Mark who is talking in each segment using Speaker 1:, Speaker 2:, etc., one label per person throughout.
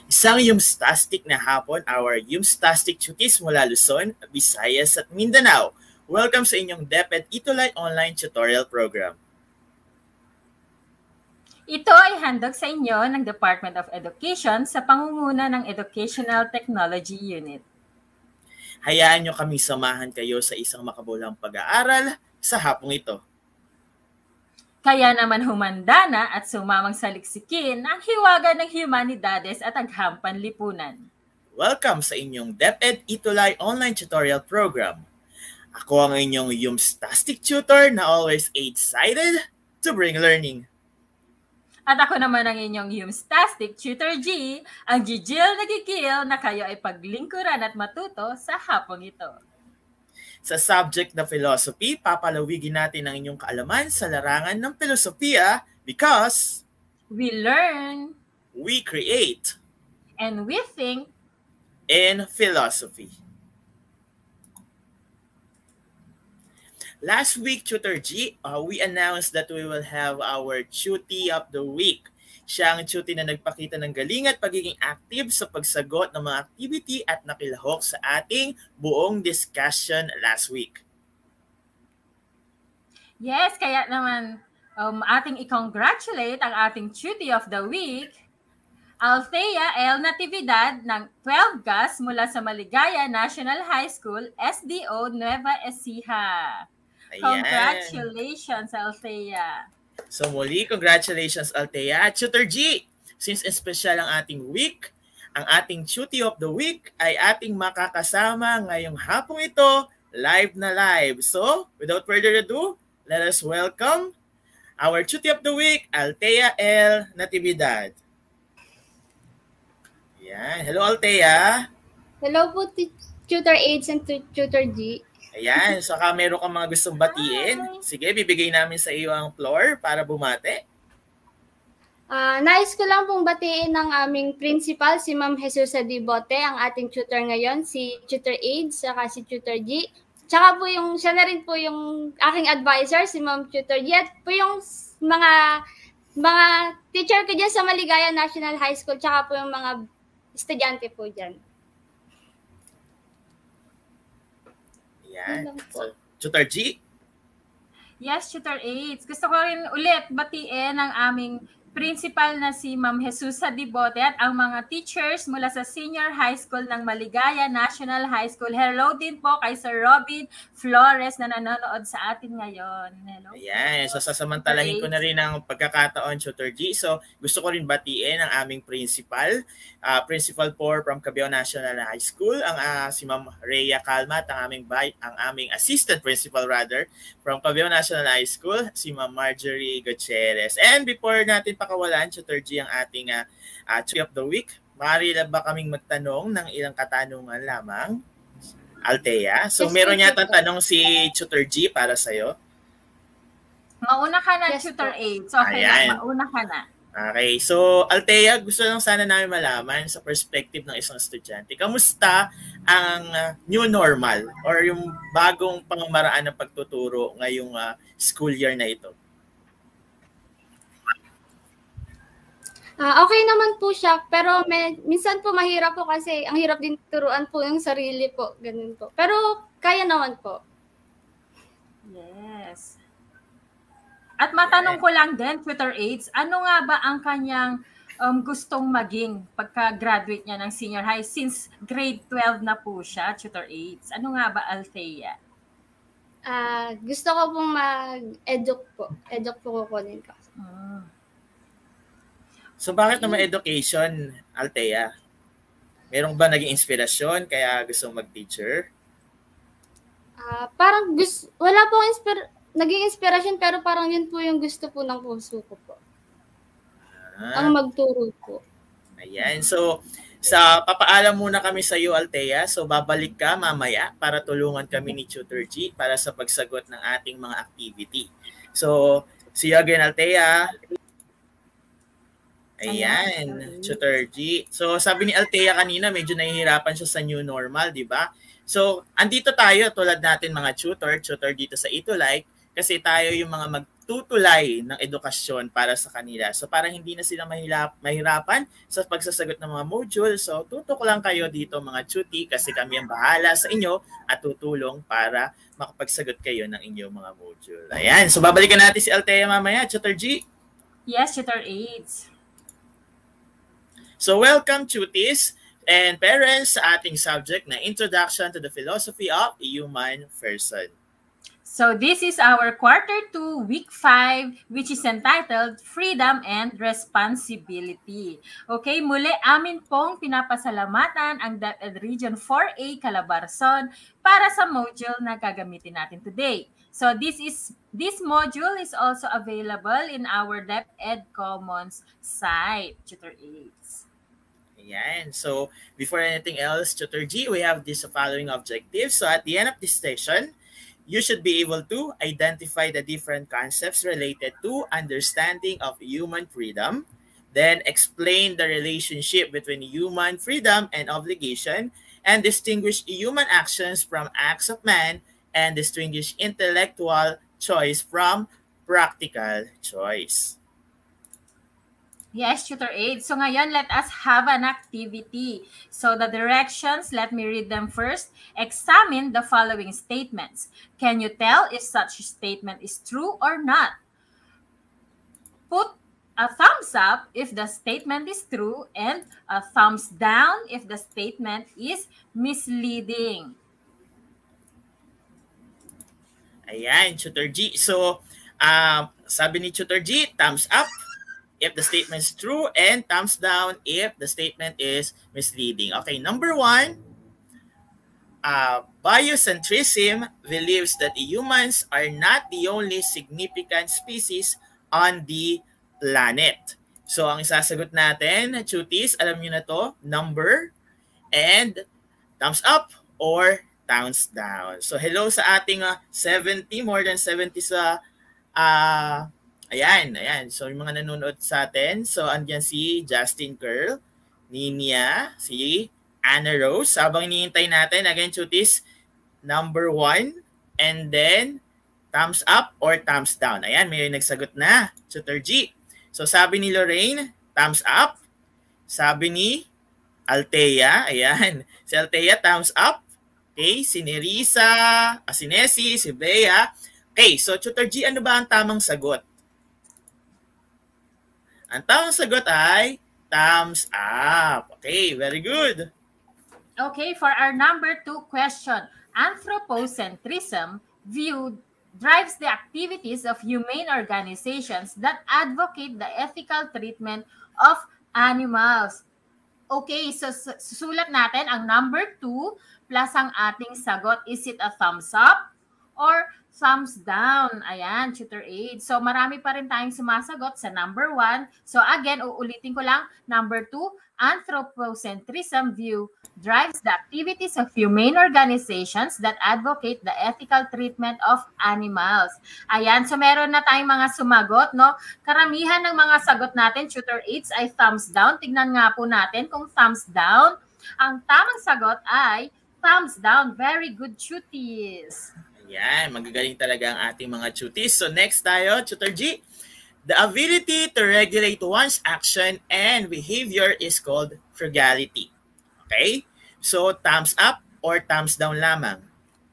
Speaker 1: Isang yumstastic na hapon, our yumstastic chutis mula Luzon, Visayas at Mindanao. Welcome sa inyong DepEd Itulay Online Tutorial Program.
Speaker 2: Ito ay handog sa inyo ng Department of Education sa pangunguna ng Educational Technology Unit.
Speaker 1: Hayaan nyo kami samahan kayo sa isang makabulang pag-aaral sa hapong ito.
Speaker 2: Kaya naman humanda na at sumamang saliksikin ang hiwaga ng humanidades at aghampan lipunan.
Speaker 1: Welcome sa inyong DepEd Itulay Online Tutorial Program. Ako ang inyong yumstastic tutor na always excited to bring learning.
Speaker 2: At ako naman ang inyong yumstastic tutor G, ang gigil na gigil na kayo ay paglingkuran at matuto sa hapong ito.
Speaker 1: Sa subject na philosophy, papalawigin natin ang inyong kaalaman sa larangan ng filosofiya because
Speaker 2: we learn,
Speaker 1: we create,
Speaker 2: and we think
Speaker 1: in philosophy. Last week, Tutor G, we announced that we will have our Tuty of the Week. Siya ang tuty na nagpakita ng galing at pagiging active sa pagsagot ng mga activity at nakilahok sa ating buong discussion last week.
Speaker 2: Yes, kaya naman ating i-congratulate ang ating Tuty of the Week, Althea L. Natividad ng 12 GAS mula sa Maligaya National High School, SDO Nueva Ecija.
Speaker 1: Ayan.
Speaker 2: Congratulations, Althea.
Speaker 1: So muli, congratulations Althea. Tutor G, since espesyal ang ating week, ang ating Tuty of the Week ay ating makakasama ngayong hapong ito, live na live. So, without further ado, let us welcome our Tuty of the Week, Althea L. Natividad. Yan. Hello, Althea.
Speaker 3: Hello po, Tutor Aids and Tutor G.
Speaker 1: Ayan, saka meron kang mga gustong batiin. Sige, bibigay namin sa iyo ang floor para bumate.
Speaker 3: Nais ko lang pong batiin ng aming principal, si Ma'am Jesus Adibote, ang ating tutor ngayon, si Tutor Aids, saka si Tutor G. Tsaka po siya na rin po yung aking advisor, si Ma'am Tutor G. At po yung mga teacher ko dyan sa Maligaya National High School, tsaka po yung mga estudyante po dyan.
Speaker 1: Yan. So, Tutor G?
Speaker 2: Yes, Tutor Aids. Gusto ko rin ulit batiin ang aming principal na si Ma'am Jesusa Dibote at ang mga teachers mula sa Senior High School ng Maligaya National High School. Hello din po kay Sir Robin Flores na nanonood sa atin ngayon. Hello.
Speaker 1: Ayan. So, sasamantalahin ko na rin ang pagkakataon, Tutor G. So, gusto ko rin batiin ang aming principal. Principal from Cabiao National High School, ang si Ma'am Rhea Calmat, ang aming assistant principal from Cabiao National High School, si Ma'am Marjorie Gutierrez. And before natin pakawalan, Tutor G, ang ating Tuty of the Week, maaari na ba kaming magtanong ng ilang katanungan lamang? Althea. So, yes, meron yata tanong si Tutor G para sa'yo.
Speaker 2: Mauna ka na, yes, Tutor Aids. Okay lang, mauna ka na.
Speaker 1: Okay. So, Althea, gusto lang sana namin malaman sa perspective ng isang estudyante. Kamusta ang new normal or yung bagong pamamaraan ng pagtuturo ngayong school year na ito?
Speaker 3: Okay naman po siya, pero minsan po mahirap po kasi ang hirap din turuan po yung sarili po, ganun po. Pero kaya naman po.
Speaker 2: Yes. At matanong ko lang din, Tutor Aids, ano nga ba ang kanyang gustong maging pagka-graduate niya ng senior high since grade 12 na po siya, Tutor Aids? Ano nga ba, Althea?
Speaker 3: Gusto ko pong mag-educ po. Educ po kukunin ko.
Speaker 1: So, bakit naman education, Althea? Merong ba naging inspirasyon kaya gusto mag-teacher?
Speaker 3: Parang wala pong naging inspirasyon, pero parang yun po yung gusto po ng puso ko po. Ang magturo po.
Speaker 1: Ayan. So, papaalam muna kami sa iyo, Althea. So, babalik ka mamaya para tulungan kami ni Tutor G para sa pagsagot ng ating mga activity. So, see you again, Althea. Ayan, Tutor G. So, sabi ni Althea kanina, medyo nahihirapan siya sa new normal, di ba? So, andito tayo, tulad natin mga tutor dito sa Itulay, kasi tayo yung mga magtutulay ng edukasyon para sa kanila. So para hindi na sila mahirapan sa pagsasagot ng mga module. So tutok lang kayo dito mga chuti kasi kami ang bahala sa inyo at tutulong para makapagsagot kayo ng inyong mga module. Ayan. So babalikan natin si Althea mamaya. Tutor G.
Speaker 2: Yes, Tutor AIDS.
Speaker 1: So welcome chutis and parents sa ating subject na Introduction to the Philosophy of a Human Person.
Speaker 2: So this is our quarter 2, week 5, which is entitled Freedom and Responsibility. Okay, muli amin pong pinapasalamatan ang DepEd Region 4A Calabarzon para sa module na gagamitin natin today. So this module is also available in our DepEd Commons site, Tutor AIDS.
Speaker 1: Ayan. So before anything else, Tutor G, we have this following objectives. So at the end of this session, you should be able to identify the different concepts related to understanding of human freedom, then explain the relationship between human freedom and obligation, and distinguish human actions from acts of man, and distinguish intellectual choice from practical choice.
Speaker 2: Yes, Tutor AIDS. So ngayon, let us have an activity. So the directions, let me read them first. Examine the following statements. Can you tell if such statement is true or not? Put a thumbs up if the statement is true and a thumbs down if the statement is misleading.
Speaker 1: Ayan, Tutor G. So, sabi ni Tutor G, thumbs up if the statement is true, and thumbs down if the statement is misleading. Okay, number 1, biocentrism believes that humans are not the only significant species on the planet. So, ang isasagot natin, chutis, alam niyo na to, number, and thumbs up or thumbs down. So, hello sa ating 70, more than 70 sa ayan. So, yung mga nanonood sa atin. So, andyan si Justin Curl, Ninia, si Anna Rose. Habang hinihintay natin, again, chutis, number 1, and then thumbs up or thumbs down. Ayan, may nagsagot na, Tutor G. So, sabi ni Lorraine, thumbs up. Sabi ni Althea, ayan. Si Althea, thumbs up. Okay, si Nerissa, si Nessie, si Bea. Okay, so Tutor G, ano ba ang tamang sagot? Ang tamang sagot ay thumbs up. Okay, very good.
Speaker 2: Okay, for our number 2 question, anthropocentrism view drives the activities of humane organizations that advocate the ethical treatment of animals. Okay, so susulat natin ang number 2 plus ang ating sagot. Is it a thumbs up or thumbs down? Ayan, Tutor AIDS. So marami pa rin tayong sumasagot sa number 1. So again, uulitin ko lang. Number 2, anthropocentrism view drives the activities of humane organizations that advocate the ethical treatment of animals. Ayan, so meron na tayong mga sumagot, no? Karamihan ng mga sagot natin, Tutor AIDS, ay thumbs down. Tignan nga po natin kung thumbs down. Ang tamang sagot ay thumbs down. Very good, Tuties.
Speaker 1: Yan, magagaling talaga ang ating mga chutis. So next tayo, Tutor G. The ability to regulate one's action and behavior is called frugality. Okay? So thumbs up or thumbs down lamang.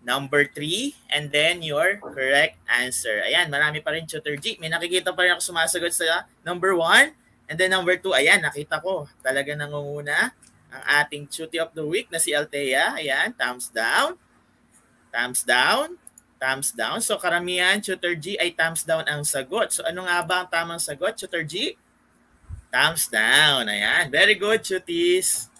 Speaker 1: Number 3, and then your correct answer. Ayan, marami pa rin, Tutor G. May nakikita pa rin ako sumasagot sa number 1, and then number 2. Ayan, nakita ko. Talaga nangunguna ang ating Chuti of the Week na si Althea. Ayan, thumbs down. Thumbs down. Thumbs down. So karamihan, Tutor G, ay thumbs down ang sagot. So ano nga ba ang tamang sagot, Tutor G? Thumbs down. Ayan. Very good, Chutis.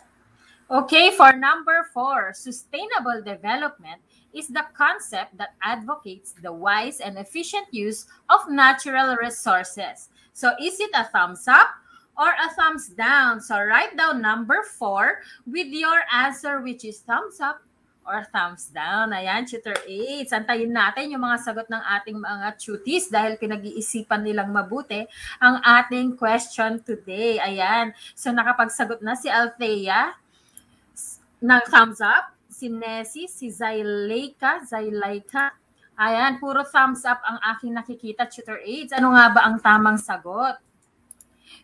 Speaker 2: Okay, for number 4, sustainable development is the concept that advocates the wise and efficient use of natural resources. So is it a thumbs up or a thumbs down? So write down number 4 with your answer, which is thumbs up or thumbs down. Ayan, Tutor AIDS. Antayin natin yung mga sagot ng ating mga tuties dahil pinag-iisipan nilang mabuti ang ating question today. Ayan. So nakapagsagot na si Althea ng thumbs up, si Nessie, si Zaylaika, Ayan, puro thumbs up ang aking nakikita, Tutor Aids. Ano nga ba ang tamang sagot?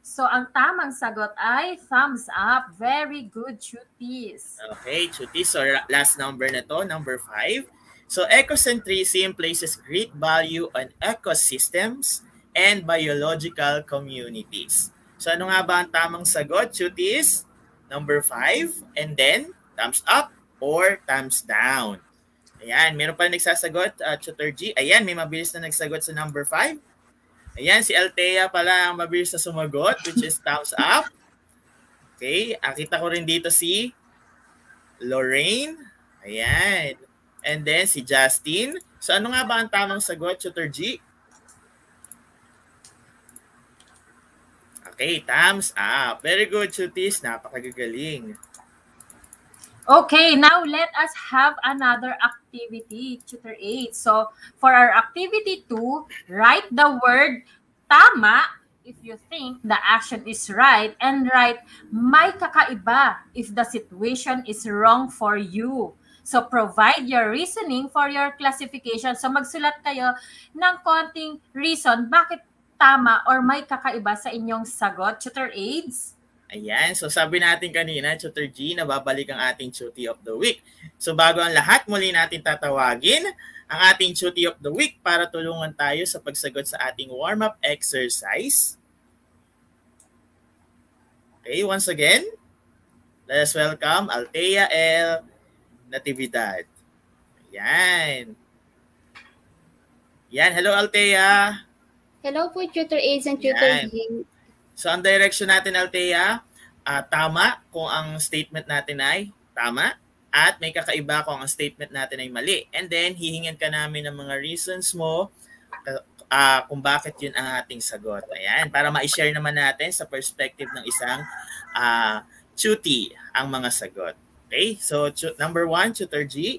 Speaker 2: So, ang tamang sagot ay thumbs up. Very good, Chutis.
Speaker 1: Okay, Chutis. So, last number na to, number 5. So, ecocentrism places great value on ecosystems and biological communities. So, ano nga ba ang tamang sagot, Chutis? Number 5. And then, thumbs up or thumbs down. Ayan, meron pa nagsasagot, Tutor G. Ayan, may mabilis na nagsagot sa number 5. Ayan, si Althea pala ang mabilis na sumagot, which is thumbs up. Okay, kita ko rin dito si Lorraine. Ayan. And then si Justin. So ano nga ba ang tamang sagot, Tutor G? Okay, thumbs up. Very good, Chutis. Napakagagaling.
Speaker 2: Okay, now let us have another activity, Tutor 8. So, for our activity 2, write the word tama if you think the action is right, and write may kakaiba if the situation is wrong for you. So, provide your reasoning for your classification. So, magsulat kayo ng konting reason bakit tama or may kakaiba sa inyong sagot, Tutor Aids.
Speaker 1: Ayan, so sabi natin kanina, Tutor G, nababalik ang ating Chuti of the Week. So bago ang lahat, muli natin tatawagin ang ating Chuti of the Week para tulungan tayo sa pagsagot sa ating warm-up exercise. Okay, once again, let us welcome Althea L. Natividad. Ayan. Yan, hello Althea.
Speaker 3: Hello po, Tutor Aids and Tutor G.
Speaker 1: So, ang direction natin, Althea, tama kung ang statement natin ay tama at may kakaiba kung ang statement natin ay mali. And then, hihingan ka namin ng mga reasons mo kung bakit yun ang ating sagot. Ayan, para ma-share naman natin sa perspective ng isang Chuti ang mga sagot. Okay, so number 1, Tutor G.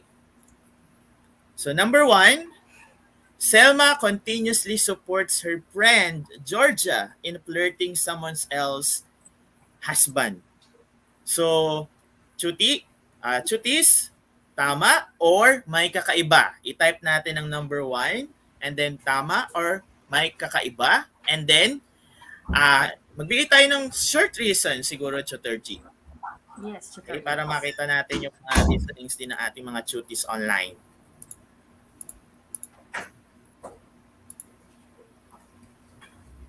Speaker 1: So, number 1, Selma continuously supports her friend, Georgia, in flirting someone else's husband. So, Chutis, tama or may kakaiba? I-type natin ang number 1 and then tama or may kakaiba. And then, magbigay tayo ng short reason siguro, Tutor G.
Speaker 2: Yes, Tutor.
Speaker 1: Okay, para makita natin yung mga reasonings din ng ating mga Chutis online.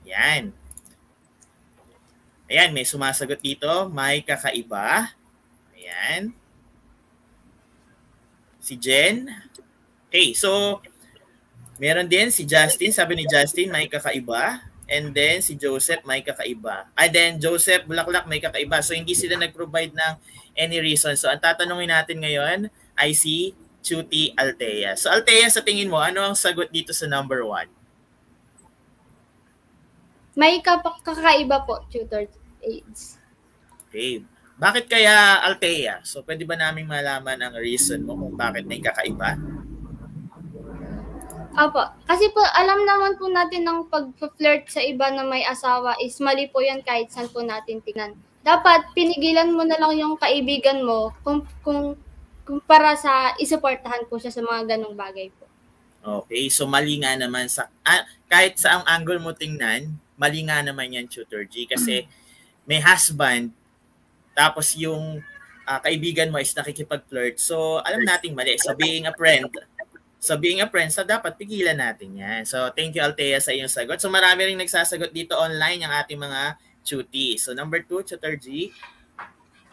Speaker 1: Yan. Ayan, may sumasagot dito. May kakaiba. Ayan. Si Jen. Okay, so meron din si Justin. Sabi ni Justin, may kakaiba. And then si Joseph, may kakaiba. And then Joseph, Bulaklak, may kakaiba. So hindi sila nag-provide ng any reason. So ang tatanungin natin ngayon ay si Chuti Althea. So Althea, sa tingin mo, ano ang sagot dito sa number 1?
Speaker 3: May kakaiba po, Tutor Aids.
Speaker 1: Okay. Bakit kaya Althea? So, pwede ba namin malaman ang reason mo kung bakit may kakaiba?
Speaker 3: Opo. Kasi po, alam naman po natin ng pag-flirt sa iba na may asawa is mali po yan kahit saan po natin tingnan. Dapat, pinigilan mo na lang yung kaibigan mo kung para sa isuportahan po siya sa mga ganong bagay po.
Speaker 1: Okay. So, mali nga naman sa... kahit sa ang angle mo tingnan, mali nga naman yan, Tutor G. Kasi may husband, tapos yung kaibigan mo is nakikipag-flirt. So, alam nating mali. So, being a friend, so dapat pigilan natin yan. So, thank you, Althea, sa iyong sagot. So, marami rin nagsasagot dito online yung ating mga Chuti. So, number 2, Tutor G.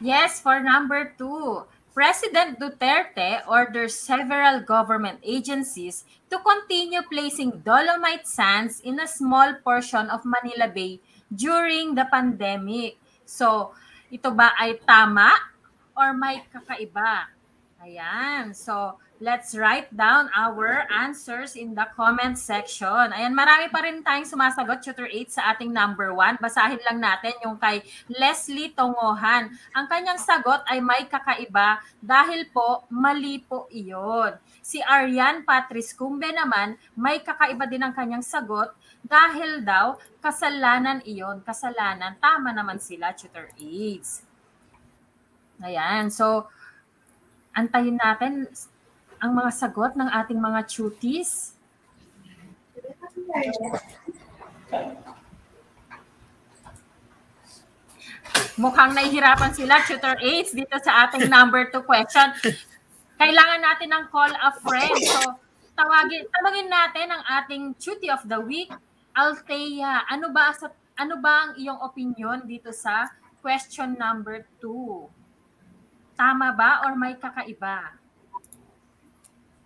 Speaker 2: Yes, for number 2. President Duterte orders several government agencies to continue placing dolomite sands in a small portion of Manila Bay during the pandemic. So, ito ba ay tama or may kakaiba? Ayan. So, let's write down our answers in the comment section. Ayan, marami pa rin tayong sumasagot, Tutor 8, sa ating number 1. Basahin lang natin yung kay Leslie Tongohan. Ang kanyang sagot ay may kakaiba dahil po mali po iyon. Si Arian Patrice Cumbe naman, may kakaiba din ang kanyang sagot dahil daw kasalanan iyon. Kasalanan. Tama naman sila, Tutor 8. Ayan. So, antayin natin ang mga sagot ng ating mga cuties? Mukhang nahihirapan sila, Tutor Aids, dito sa ating number 2 question. Kailangan natin ng call a friend. So, tawagin natin ang ating cutie of the week, Althea. Ano ba ang iyong opinion dito sa question number 2? Tama ba or may kakaiba?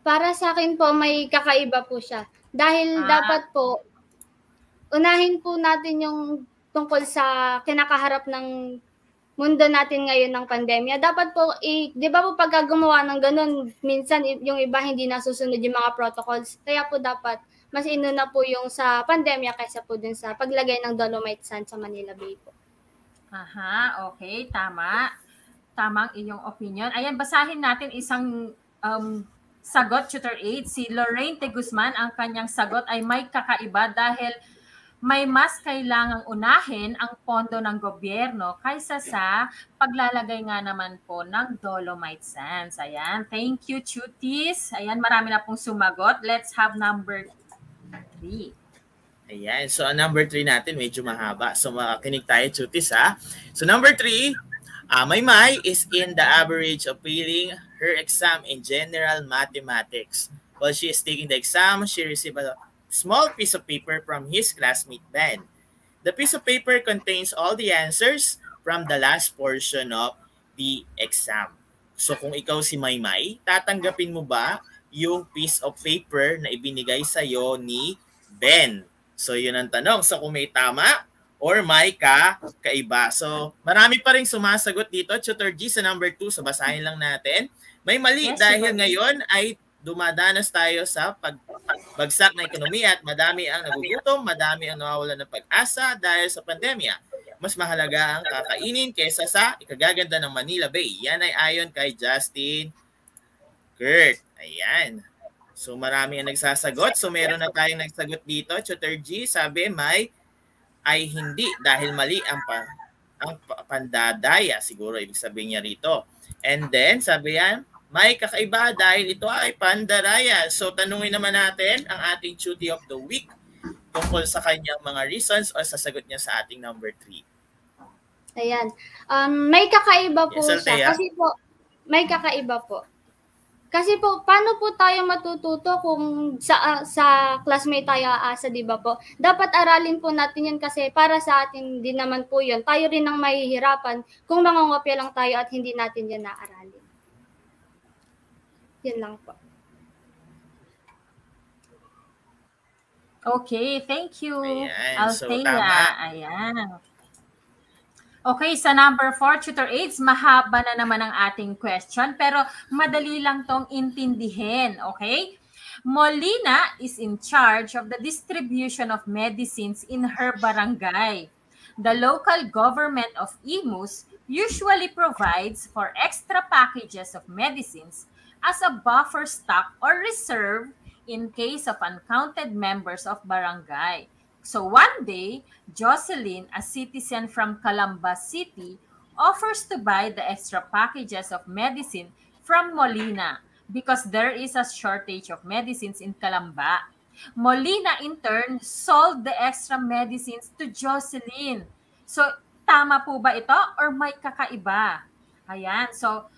Speaker 3: Para sa akin po, may kakaiba po siya. Dahil dapat po, unahin po natin yung tungkol sa kinakaharap ng mundo natin ngayon ng pandemya. Dapat po, di ba po pagka gumawa ng ganun, minsan yung iba hindi nasusunod yung mga protocols. Kaya po dapat, mas inuna po yung sa pandemya kaysa po dun sa paglagay ng Dolomite Sand sa Manila Bay po.
Speaker 2: Aha, okay, tama. Tama ang iyong opinion. Ayan, basahin natin isang sagot, Tutor Aids. Si Lorraine T. Guzman, ang kanyang sagot ay may kakaiba dahil may mas kailangang unahin ang pondo ng gobyerno kaysa sa paglalagay nga naman po ng Dolomite Sands. Ayan, thank you, cuties. Ayan, marami na pong sumagot. Let's have number 3.
Speaker 1: Ayan, so ang number 3 natin medyo mahaba. So makinig tayo, cuties, ha? So number 3, Maymay is in the average of failing her exam in general mathematics. While she is taking the exam, she received a small piece of paper from his classmate Ben. The piece of paper contains all the answers from the last portion of the exam. So kung ikaw si Maymay, tatanggapin mo ba yung piece of paper na ibinigay sa'yo ni Ben? So yun ang tanong. So kung may tama or may kakaiba. So marami pa rin sumasagot dito. Tutor G sa number 2. So basahin lang natin. May mali dahil ngayon ay dumadanas tayo sa pagbagsak ng ekonomiya at madami ang nagugutom, madami ang nawawalan ng pag-asa dahil sa pandemya. Mas mahalaga ang kakainin kaysa sa ikagaganda ng Manila Bay. Yan ay ayon kay Justin Kurt. Ayan. So marami ang nagsasagot. So meron na tayong nagsagot dito. Tutor G, sabi ay hindi dahil mali ang pandadaya. Siguro ibig sabihin niya rito. And then sabi yan, may kakaiba dahil ito ay pandaraya. So tanungin naman natin ang ating cutie of the week tungkol sa kanyang mga reasons o sasagot niya sa ating number 3.
Speaker 3: Ayan. May kakaiba po
Speaker 1: Yes,
Speaker 3: siya. Kasi po, may kakaiba po. Kasi po, paano po tayo matututo kung sa classmate tayo aasa, di ba po? Dapat aralin po natin yun kasi para sa atin din naman po yun. Tayo rin ang mahihirapan kung mangungopya lang tayo at hindi natin yan naaralin. Yun lang po.
Speaker 2: Okay, thank you,
Speaker 1: Ayan,
Speaker 2: Althea.
Speaker 1: so tama.
Speaker 2: Ayan. Okay, sa number 4, Tutor Aids, mahaba na naman ang ating question, pero madali lang tong intindihin, okay? Molina is in charge of the distribution of medicines in her barangay. The local government of Imus usually provides for extra packages of medicines as a buffer stock or reserve in case of uncounted members of barangay. So one day, Jocelyn, a citizen from Calamba City, offers to buy the extra packages of medicine from Molina because there is a shortage of medicines in Calamba. Molina in turn sold the extra medicines to Jocelyn. So tama po ba ito or may kakaiba? Ayan, so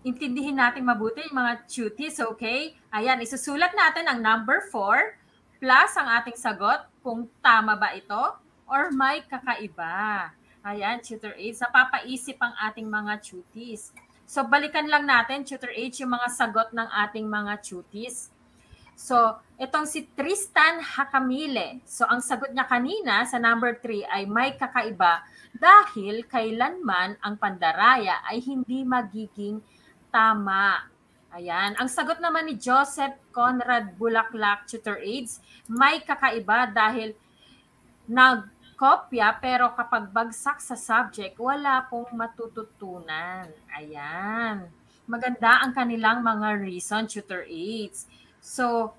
Speaker 2: intindihin natin mabuti yung mga cuties, okay? Ayan, isusulat natin ang number 4 plus ang ating sagot kung tama ba ito or may kakaiba. Ayan, Tutor Aids, napapaisip ang ating mga cuties. So, balikan lang natin, Tutor Aids, yung mga sagot ng ating mga cuties. So, itong si Tristan Hakamile. So, ang sagot niya kanina sa number 3 ay may kakaiba dahil kailanman ang pandaraya ay hindi magiging tama. Ayan. Ang sagot naman ni Joseph Conrad Bulaklak, Tutor Aids, may kakaiba dahil nagkopya pero kapag bagsak sa subject, wala pong matututunan. Ayan. Maganda ang kanilang mga reason, Tutor Aids. So,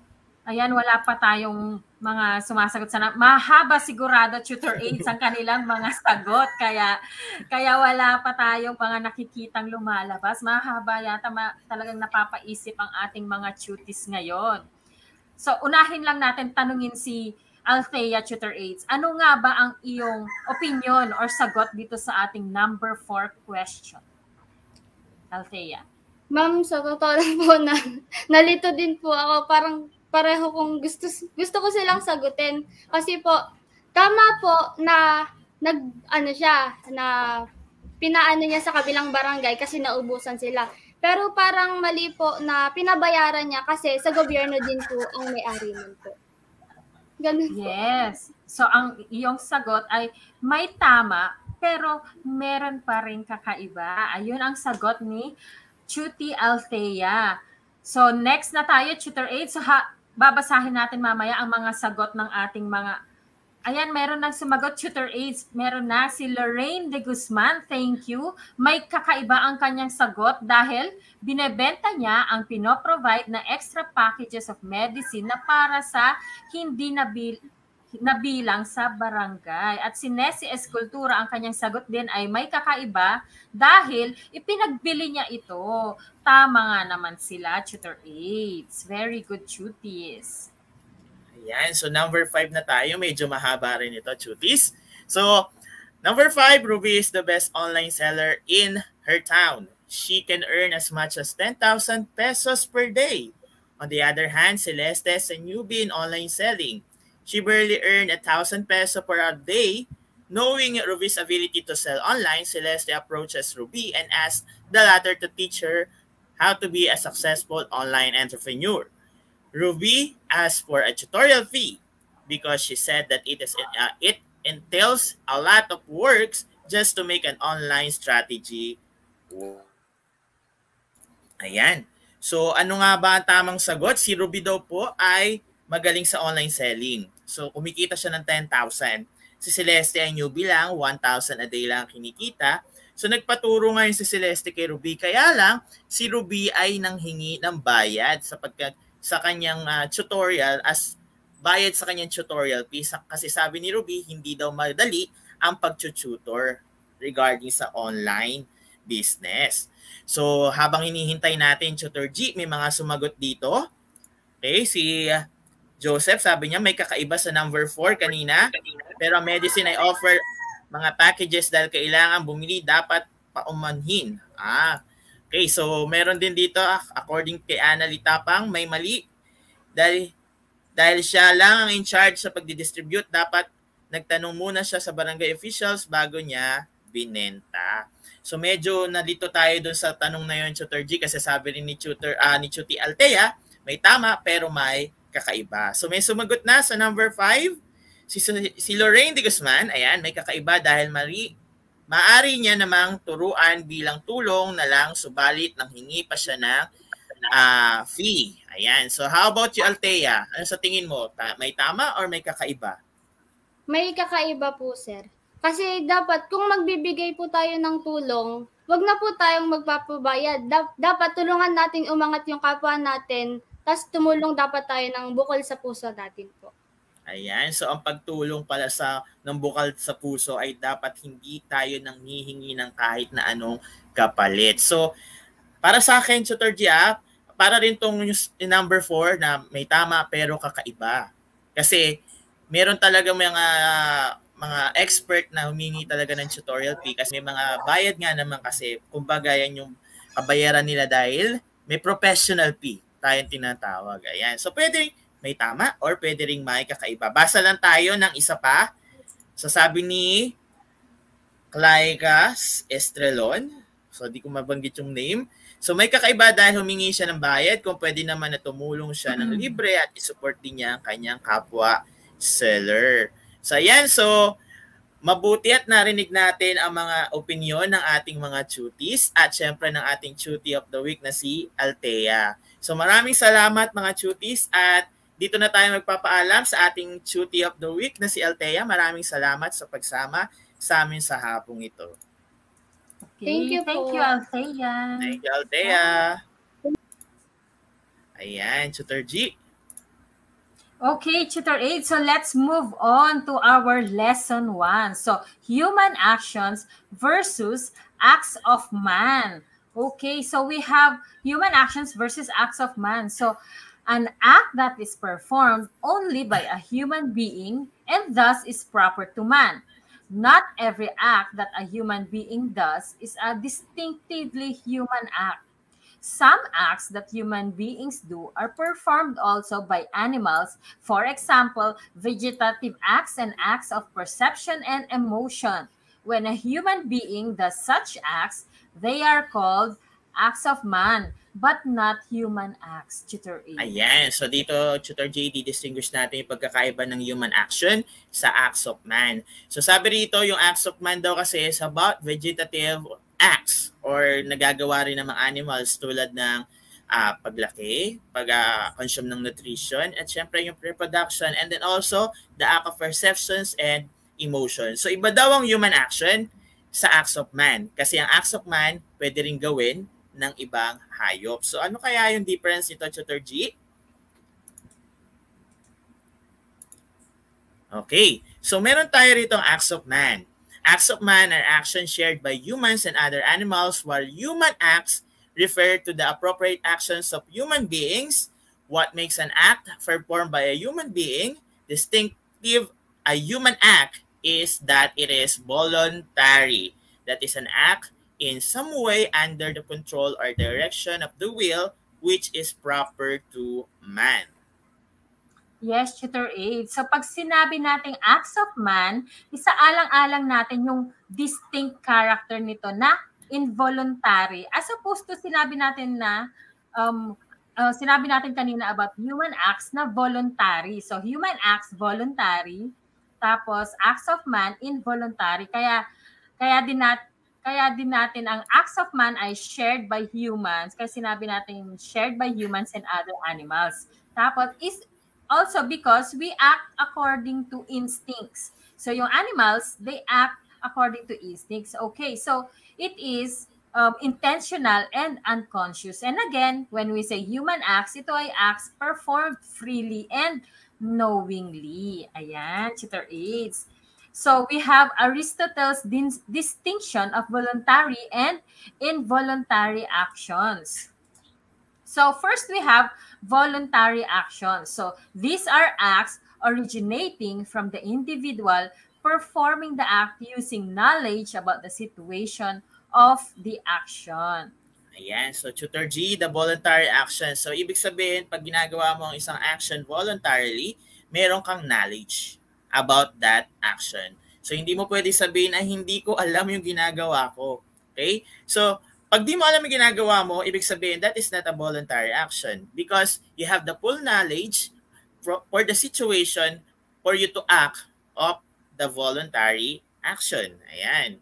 Speaker 2: Ayan, wala pa tayong mga sumasagot sana. Mahaba sigurado, Tutor Aids, ang kanilang mga sagot. Kaya wala pa tayong mga nakikitang lumalabas. Mahaba yata, talagang napapaisip ang ating mga tuties ngayon. So, unahin lang natin tanungin si Althea, Tutor Aids. Ano nga ba ang iyong opinion or sagot dito sa ating number 4 question? Althea.
Speaker 3: Ma'am, sa totoo lang po na nalito din po ako. Parang pareho kong gusto ko silang sagutin. Kasi po, tama po na pinaano niya sa kabilang barangay kasi naubusan sila. Pero parang mali po na pinabayaran niya kasi sa gobyerno din po ang may-ari nun po. Ganun po.
Speaker 2: Yes. So, ang iyong sagot ay may tama, pero meron pa rin kakaiba. Ayun ang sagot ni Chuty Althea. So, next na tayo, Tutor Aids. So, babasahin natin mamaya ang mga sagot ng ating mga... Ayan, meron nang sumagot, Tutor Aids. Meron na si Lorraine de Guzman. Thank you. May kakaiba ang kanyang sagot dahil binebenta niya ang pinoprovide na extra packages of medicine na para sa hindi nabilang sa barangay. At si Nessie Escultura, ang kanyang sagot din ay may kakaiba dahil ipinagbili niya ito. Tama nga naman sila, Tutor Aids. Very good, Tuties.
Speaker 1: Ayan, so number 5 na tayo. Medyo mahaba rin ito, Tuties. So, number 5, Ruby is the best online seller in her town. She can earn as much as 10,000 pesos per day. On the other hand, Celeste is a newbie in online selling. She barely earned 1,000 pesos per day. Knowing Ruby's ability to sell online, Celeste approaches Ruby and asks the latter to teach her how to be a successful online entrepreneur. Ruby asked for a tutorial fee because she said that it entails a lot of work just to make an online strategy. Ayan. So ano nga ba ang tamang sagot? Si Ruby daw po ay magaling sa online selling. So kumikita siya ng 10,000. Si Celeste ay newbie lang, 1,000 a day lang kinikita. So nagpaturo ngayon si Celeste kay Ruby. Kaya lang, si Ruby ay nanghingi ng bayad sa kanyang tutorial as bayad sa kanyang tutorial fee. Kasi sabi ni Ruby, hindi daw madali ang pag-tutor regarding sa online business. So habang hinihintay natin, Tutor G, may mga sumagot dito. Okay, si Joseph, sabi niya may kakaiba sa number 4 kanina. Pero medicine ay offer mga packages dahil kailangan bumili, dapat paumanhin. Okay, so meron din dito, according kay Ana Litapang, may mali. Dahil siya lang ang in charge sa pagdidistribute, dapat nagtanong muna siya sa barangay officials bago niya binenta. So medyo nalito tayo dun sa tanong na yun, Tutor G, kasi sabi rin ni Chuty Althea, may tama pero may kakaiba. So may sumagot na sa number 5, si Lorraine de Guzman. Ayan, may kakaiba dahil maaari niya namang turuan bilang tulong na lang, subalit nang hingi pa siya ng fee. Ayan. So how about you, Althea? Ano sa tingin mo? May tama or may kakaiba?
Speaker 3: May kakaiba po, sir. Kasi dapat kung magbibigay po tayo ng tulong, wag na po tayong magpapabayad. Dapat tulungan natin umangat yung kapwa natin, tas tumulong dapat tayo ng bukal sa puso natin po.
Speaker 1: Ayan, so ang pagtulong pala ng bukal sa puso ay dapat hindi tayo nang hihingi ng kahit na anong kapalit. So, para sa akin, Tutor G, para rin tong number 4 na may tama pero kakaiba. Kasi meron talaga mga expert na humingi talaga ng tutorial fee kasi may mga bayad nga naman kasi kumbaga yan yung kabayaran nila dahil may professional fee tayong tinatawag. Ayan. So, pwede may tama or pwede ring may kakaiba. Basa lang tayo ng isa pa. So sabi ni Claicas Estrelon, so di ko mabanggit yung name. So may kakaiba dahil humingi siya ng bayad, kung pwede naman na tumulong siya ng libre at isupport din niya ang kanyang kapwa seller. So ayan, so mabuti at narinig natin ang mga opinion ng ating mga tuties at syempre ng ating Tutie of the Week na si Althea. So maraming salamat mga tuties at dito na tayo magpapaalam sa ating Tutie of the Week na si Althea. Maraming salamat sa pagsama sa amin sa hapong ito.
Speaker 2: Okay. Thank you, Althea.
Speaker 1: Thank you, Althea. Ayan, Tutor G.
Speaker 2: Okay, Tutor 8. So let's move on to our lesson 1. So human actions versus acts of man. Okay, so we have human actions versus acts of man. So an act that is performed only by a human being and thus is proper to man. Not every act that a human being does is a distinctively human act. Some acts that human beings do are performed also by animals. For example, vegetative acts and acts of perception and emotion. When a human being does such acts, they are called acts of man, but not human acts, Tutor A.
Speaker 1: Ayan. So dito, Tutor J, distinguish natin yung pagkakaiba ng human action sa acts of man. So sabi rito, yung acts of man daw kasi is about vegetative acts or nagagawa rin ng mga animals tulad ng paglaki, pag-consume ng nutrition, at syempre yung reproduction, and then also the act of perceptions and emotions. So iba daw ang human action sa acts of man. Kasi ang acts of man, pwede rin gawin ng ibang hayop. So ano kaya yung difference nito, Tutor G? Okay. So meron tayo rito ang acts of man. Acts of man are actions shared by humans and other animals, while human acts refer to the appropriate actions of human beings. What makes an act performed by a human being distinctive a human act is that it is voluntary. That is an act in some way under the control or direction of the will, which is proper to man.
Speaker 2: Yes, Tutor Aid. So pag sinabi nating acts of man, isaalang-alang natin yung distinct character nito na involuntary. As opposed to sinabi natin na, sinabi natin kanina about human acts na voluntary. So human acts, voluntary. Tapos acts of man, involuntary. Kaya din natin ang acts of man ay shared by humans. Kasi sinabi natin shared by humans and other animals. Tapos is also because we act according to instincts. So yung animals, they act according to instincts. Okay, so it is intentional and unconscious. And again, when we say human acts, ito ay acts performed freely and knowingly. Ayan, Tutor Aids. So we have Aristotle's distinction of voluntary and involuntary actions. So first we have voluntary actions. So these are acts originating from the individual performing the act using knowledge about the situation of the action.
Speaker 1: Ayan. So Tutor G, the voluntary action. So ibig sabihin, pag ginagawa mo ang isang action voluntarily, meron kang knowledge about that action. So hindi mo pwede sabihin na hindi ko alam yung ginagawa ko. Okay? So pag di mo alam yung ginagawa mo, ibig sabihin that is not a voluntary action because you have the full knowledge for the situation for you to act of the voluntary action. Ayan.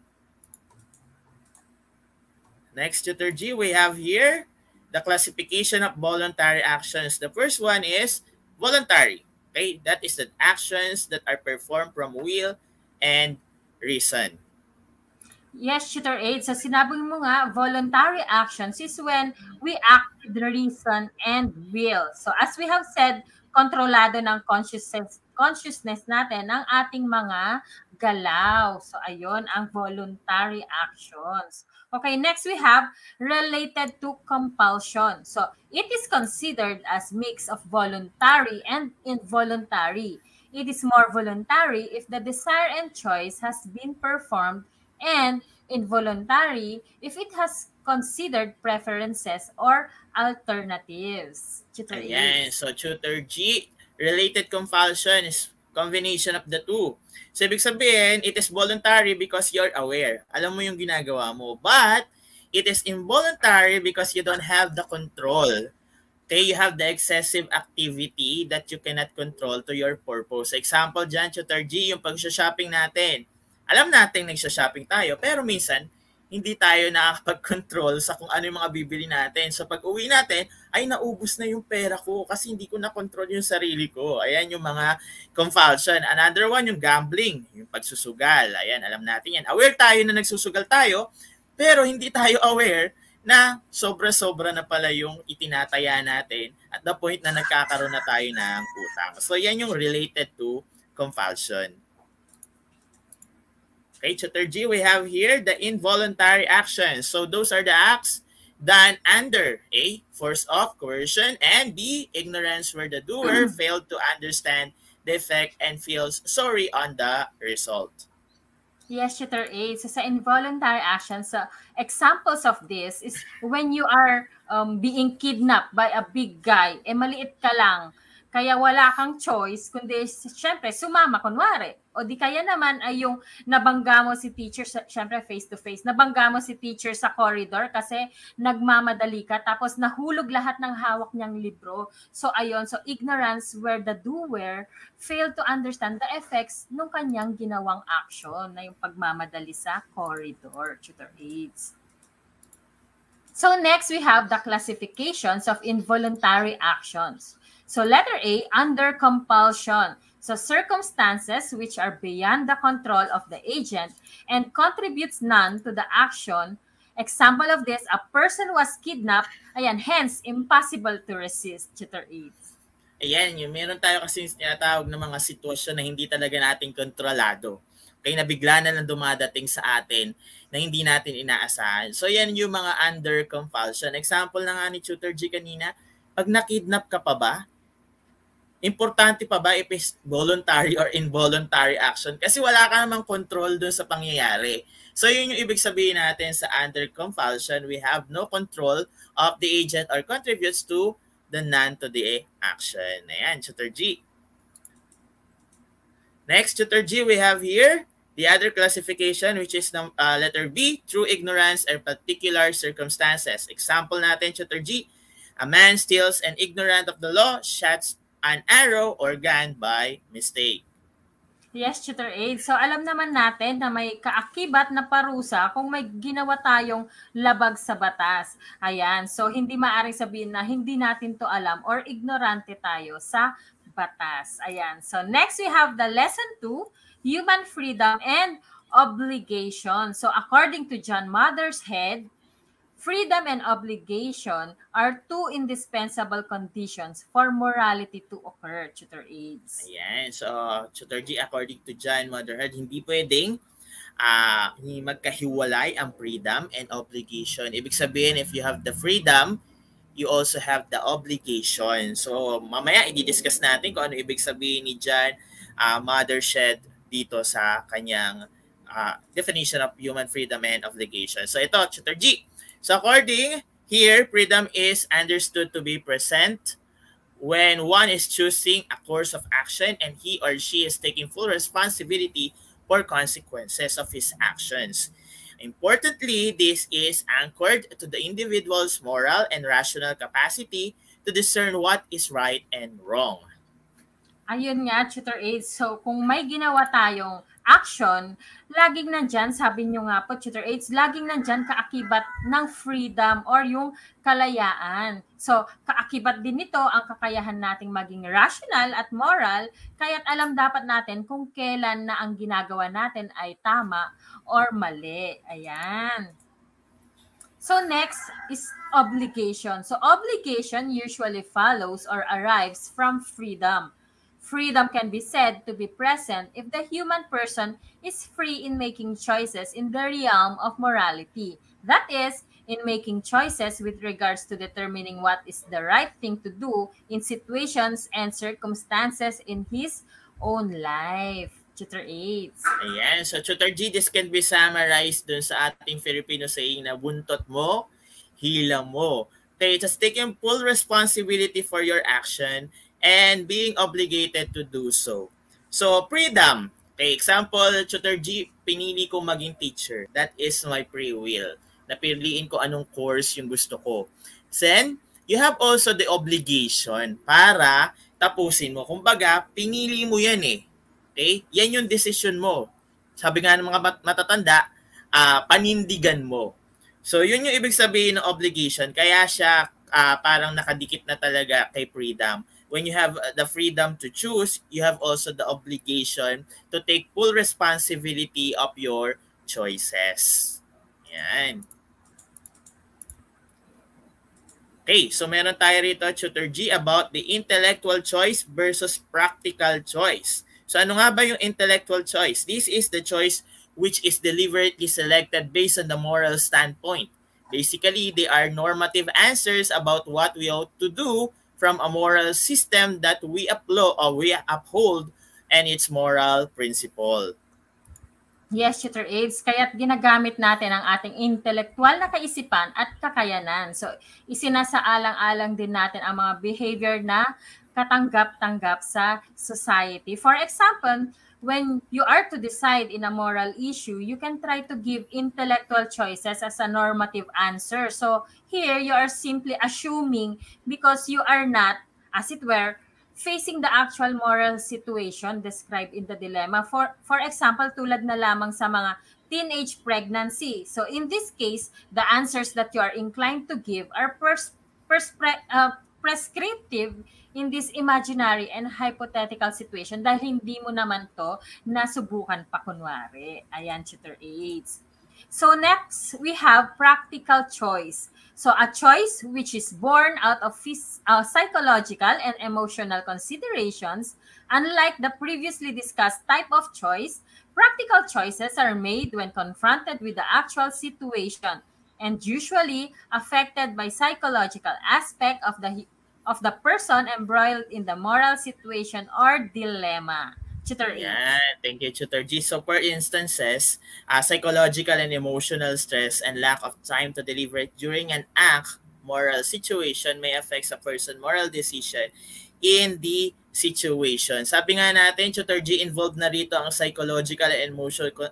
Speaker 1: Next, Tutor G, we have here the classification of voluntary actions. The first one is voluntary. Okay, that is the actions that are performed from will and reason.
Speaker 2: Yes, Tutor Aid. So sinabi mo nga, voluntary actions is when we act with reason and will. So as we have said, kontrolado ng consciousness natin ang ating mga galaw. So ayun ang voluntary actions. Okay, next we have related to compulsion. So it is considered as mix of voluntary and involuntary. It is more voluntary if the desire and choice has been performed, and involuntary if it has considered preferences or alternatives. Tutor
Speaker 1: Ayan. So, Tutor G, related compulsion is combination of the two. So, ibig sabihin, it is voluntary because you're aware. Alam mo yung ginagawa mo. But, it is involuntary because you don't have the control. Okay, you have the excessive activity that you cannot control to your purpose. Example dyan, Tutor G, yung pag-shopping natin. Alam natin nagsha-shopping tayo, pero minsan, hindi tayo nakakapag-control sa kung ano yung mga bibili natin. So pag uwi natin, ay naubos na yung pera ko kasi hindi ko na-control yung sarili ko. Ayan yung mga compulsion. Another one, yung gambling, yung pagsusugal. Ayan, alam natin yan. Aware tayo na nagsusugal tayo, pero hindi tayo aware na sobra-sobra na pala yung itinataya natin at the point na nagkakaroon na tayo ng utang. So yan yung related to compulsion. Okay, Tutor G, we have here the involuntary actions. So those are the acts done under A, force of coercion, and B, ignorance where the doer failed to understand the effect and feels sorry on the result.
Speaker 2: Yes, Tutor A. So sa involuntary actions, examples of this is when you are being kidnapped by a big guy, maliit ka lang. Kaya wala kang choice, kundi syempre sumama kunwari. O di kaya naman ay yung nabangga mo si teacher, syempre face to face, nabangga mo si teacher sa corridor kasi nagmamadali ka tapos nahulog lahat ng hawak niyang libro. So ayun, so ignorance where the doer failed to understand the effects nung kanyang ginawang action na yung pagmamadali sa corridor, Tutor Aids. So next we have the classifications of involuntary actions. So letter A, under compulsion. So circumstances which are beyond the control of the agent and contributes none to the action. Example of this, a person was kidnapped, ayan, hence impossible to resist, Tutor Aids.
Speaker 1: Ayan, yung meron tayo kasi tinatawag ng mga sitwasyon na hindi talaga natin kontrolado. Kaya nabigla na lang dumadating sa atin na hindi natin inaasahan. So yan yung mga under compulsion. Example na nga ni Tutor G kanina, pag nakidnap ka pa ba, importante pa ba if it's voluntary or involuntary action? Kasi wala ka namang control dun sa pangyayari. So yun yung ibig sabihin natin sa under compulsion. We have no control of the agent or contributes to the none to the action. Ayan, Tutor G. Next, Tutor G, we have here the other classification which is letter B, through ignorance or particular circumstances. Example natin, Tutor G, a man steals and ignorant of the law, shoots an arrow or gun by mistake.
Speaker 2: Yes, Tutor Aid. So alam naman natin na may kaakibat na parusa kung may ginawa tayong labag sa batas. Ayan. So hindi maaaring sabihin na hindi natin to alam or ignorante tayo sa batas. Ayan. So next we have the lesson 2, human freedom and obligation. So according to John Mothershead, freedom and obligation are two indispensable conditions for morality to occur, Tutor Aids.
Speaker 1: Ayan. So, Tutor G, according to John Mothershead, hindi pwedeng magkahiwalay ang freedom and obligation. Ibig sabihin, if you have the freedom, you also have the obligation. So, mamaya, i-discuss natin kung ano ibig sabihin ni John Mothershead dito sa kanyang definition of human freedom and obligation. So, ito, Tutor G. So according here, freedom is understood to be present when one is choosing a course of action and he or she is taking full responsibility for consequences of his actions. Importantly, this is anchored to the individual's moral and rational capacity to discern what is right and wrong.
Speaker 2: Ayun nga, Tutor Aids. So kung may ginawa tayong action, laging nandyan, sabi nyo nga po, Tutor Aids, laging nandyan kaakibat ng freedom or yung kalayaan. So, kaakibat din nito ang kakayahan nating maging rational at moral, kaya't alam dapat natin kung kailan na ang ginagawa natin ay tama or mali. Ayan. So, next is obligation. So, obligation usually follows or arrives from freedom. Freedom can be said to be present if the human person is free in making choices in the realm of morality. That is, in making choices with regards to determining what is the right thing to do in situations and circumstances in his own life. Tutor Aids.
Speaker 1: Ayan. So, Tutor G, this can be summarized dun sa ating Filipino saying na buntot mo, hila mo. Okay, just taking full responsibility for your action and being obligated to do so. So, freedom. Okay, example, Tutor G, pinili ko maging teacher. That is my free will. Napiliin ko anong course yung gusto ko. Then, you have also the obligation para tapusin mo. Kumbaga, pinili mo yan eh. Okay? Yan yung decision mo. Sabi nga ng mga matatanda, panindigan mo. So, yun yung ibig sabihin ng obligation. Kaya siya parang nakadikit na talaga kay freedom. When you have the freedom to choose, you have also the obligation to take full responsibility of your choices. Yan. Okay, so meron tayo rito, Tutor G, about the intellectual choice versus practical choice. So ano nga ba yung intellectual choice? This is the choice which is deliberately selected based on the moral standpoint. Basically, they are normative answers about what we ought to do from a moral system that we uphold and its moral principle.
Speaker 2: Yes, Tutor Aids. Kaya't ginagamit natin ang ating intelektual na kaisipan at kakayanan. So, isinasaalang-alang din natin ang mga behavior na katanggap-tanggap sa society. For example, when you are to decide in a moral issue, you can try to give intellectual choices as a normative answer. So, here, you are simply assuming because you are not, as it were, facing the actual moral situation described in the dilemma. For example, tulad na lamang sa mga teenage pregnancy. So in this case, the answers that you are inclined to give are prescriptive in this imaginary and hypothetical situation dahil hindi mo naman to nasubukan pa kunwari. Ayan, Tutor Aids. So next, we have practical choice. So a choice which is born out of psychological and emotional considerations. Unlike the previously discussed type of choice, practical choices are made when confronted with the actual situation and usually affected by psychological aspect of the person embroiled in the moral situation or dilemma. Tutor E.
Speaker 1: Yan. Thank you, Tutor G. So, for instances, psychological and emotional stress and lack of time to deliberate during an moral situation may affect a person's moral decision in the situation. Sabi nga natin, Tutor G, involved na rito ang psychological and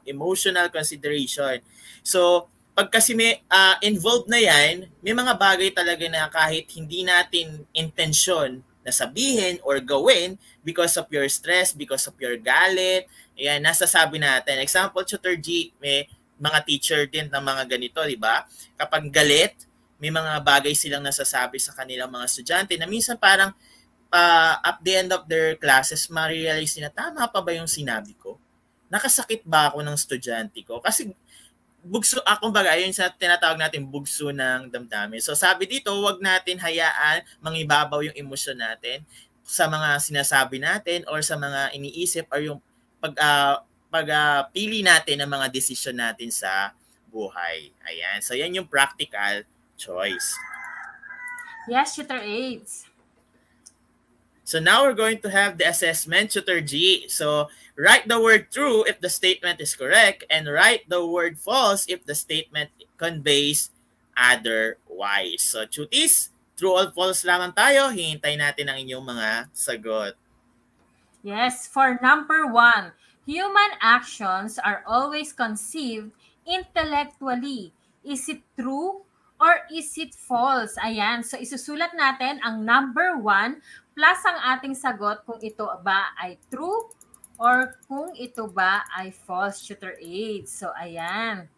Speaker 1: emotional consideration. So, pag kasi may involved na yan, may mga bagay talaga na kahit hindi natin intensyon na sabihin or gawin because of your stress, because of your galit, ayan, nasasabi natin. Example, Tutor G, may mga teacher din ng mga ganito, di ba? Kapag galit, may mga bagay silang nasasabi sa kanilang mga estudyante na minsan parang at the end of their classes, ma-realize nila, tama pa ba yung sinabi ko? Nakasakit ba ako ng estudyante ko? Kasi bugso, kumbaga, yun sa tinatawag natin bugso ng damdamin. So sabi dito, wag natin hayaan mangibabaw yung emosyon natin sa mga sinasabi natin or sa mga iniisip or yung pagpili natin ng mga desisyon natin sa buhay. Ayan. So yan yung practical choice.
Speaker 2: Yes, Tutor Aids.
Speaker 1: So now we're going to have the assessment, Tutor G. So write the word true if the statement is correct and write the word false if the statement conveys otherwise. So Tutis, true or false lamang tayo. Hihintay natin ang inyong mga sagot.
Speaker 2: Yes, for number 1, human actions are always conceived intellectually. Is it true or is it false? Ayan, so isusulat natin ang number 1 plus ang ating sagot kung ito ba ay true or kung ito ba ay false, Tutor Aids. So, ayan.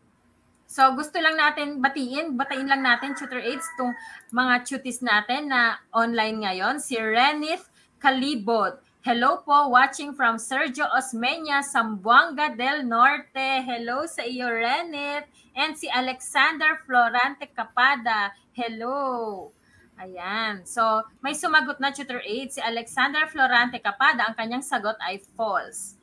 Speaker 2: So, gusto lang natin batiin lang natin, Tutor Aids, itong mga tutis natin na online ngayon. Si Renith Calibot. Hello po, watching from Sergio Osmeña, Zamboanga del Norte. Hello sa iyo, Renith. And si Alexander Florante Capada. Hello. Ayan. So, may sumagot na, Tutor Aids. Si Alexander Florante Capada, ang kanyang sagot ay false.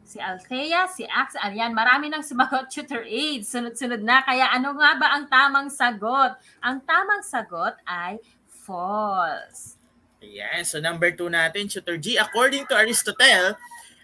Speaker 2: Si Althea, si Ax, ayan, marami nang sumagot, Tutor Aids. Sunod-sunod na. Kaya ano nga ba ang tamang sagot? Ang tamang sagot ay false.
Speaker 1: Ayan. So, number 2 natin, Tutor G. According to Aristotle,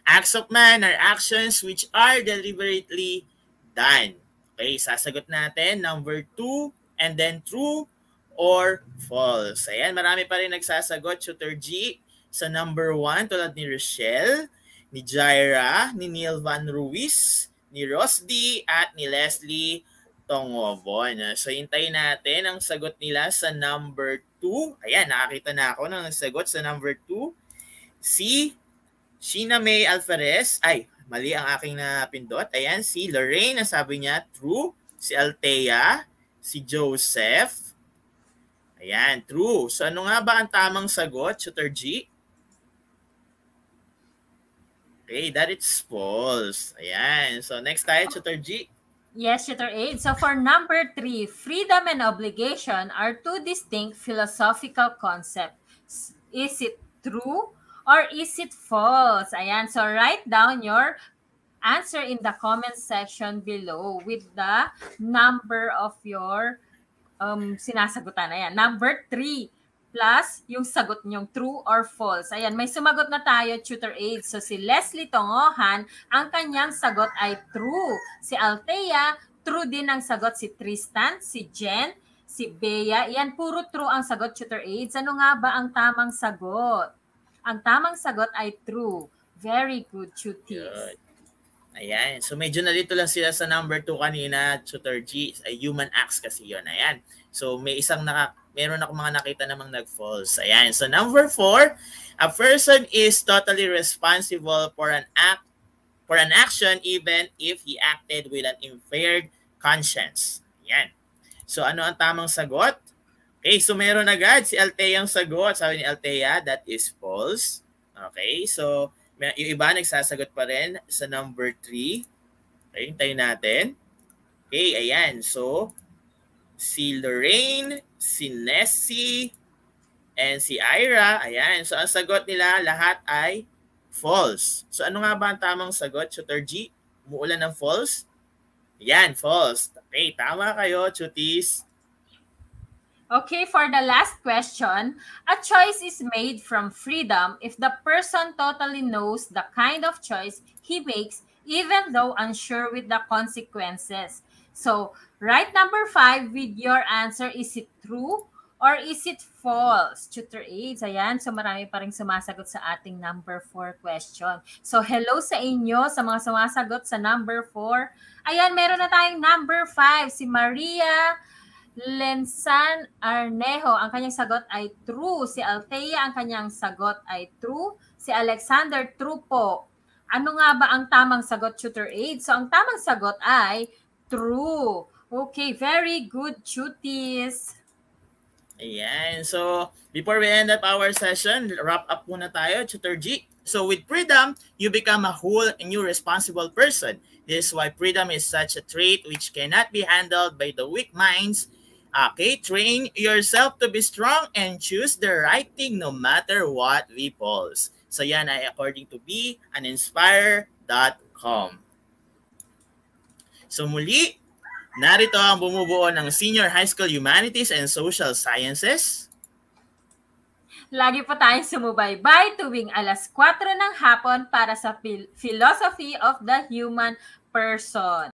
Speaker 1: acts of man are actions which are deliberately done. Okay, sasagot natin, number 2, and then true or false. Ayan, marami pa rin nagsasagot, Tutor G. Sa number 1, tulad ni Rochelle, ni Jaira, ni Neil Van Ruiz, ni Rosdy, at ni Leslie Tongobon. So, hintayin natin ang sagot nila sa number 2. Ayan, nakakita na ako ng sagot sa number 2. Si Sheena May Alvarez, ay, mali ang aking napindot. Ayan, si Lorraine, sabi niya, true. Si Althea, si Joseph, ayan, true. So ano nga ba ang tamang sagot, Tutor G? Okay, that is false. Ayan. So next tayo, Tutor G.
Speaker 2: Yes, Tutor Aid. So for number 3, freedom and obligation are two distinct philosophical concepts. Is it true or is it false? Ayan, so write down your answer in the comment section below with the number of your sinasagutan. Ayan, number 3 plus yung sagot nyong true or false. Ayan, may sumagot na tayo, Tutor Aid. So si Leslie Tongohan, ang kanyang sagot ay true. Si Althea, true din ang sagot. Si Tristan, si Jen, si Bea. Yan, puro true ang sagot, Tutor Aid. Ano nga ba ang tamang sagot? Ang tamang sagot ay true. Very good, Tuties.
Speaker 1: Good. Ayan. So medyo nalito lang sila sa number 2 kanina, Tutor G. Human acts kasi yon. Ayan. So may meron ako mga nakita namang nag-false. Ayan. So number 4, a person is totally responsible for an action even if he acted with an impaired conscience. Ayan. So ano ang tamang sagot? Okay, so meron agad si Althea ang sagot. Sabi ni Althea, that is false. Okay, so yung iba nagsasagot pa rin sa number 3. Okay, hintayin natin. Okay, ayan. So, si Lorraine, si Nessie, and si Ira, ayan. So, ang sagot nila lahat ay false. So, ano nga ba ang tamang sagot, Tutor G? Umuulan ng false? Ayan, false. Okay, tama kayo, Chutis.
Speaker 2: Okay, for the last question, a choice is made from freedom if the person totally knows the kind of choice he makes even though unsure with the consequences. So, write number 5 with your answer. Is it true or is it false? Tutor Aids, ayan. So, marami pa rin sumasagot sa ating number 4 question. So, hello sa inyo, sa mga sumasagot sa number 4. Ayan, meron na tayong number 5, si Maria Lensan Arnejo, ang kanyang sagot ay true. Si Althea, ang kanyang sagot ay true. Si Alexander, true po. Ano nga ba ang tamang sagot, Tutor Aid? So, ang tamang sagot ay true. Okay, very good, Tuties.
Speaker 1: Ayan. So, before we end up our session, wrap up muna tayo, Tutor G. So, with freedom, you become a whole and new responsible person. This is why freedom is such a trait which cannot be handled by the weak minds. Okay, train yourself to be strong and choose the right thing no matter what befalls. So yan ay according to beaninspirer.com. So muli, narito ang bumubuo ng Senior High School Humanities and Social Sciences.
Speaker 2: Lagi po tayong sumubaybay tuwing alas 4 ng hapon para sa Philosophy of the Human Person.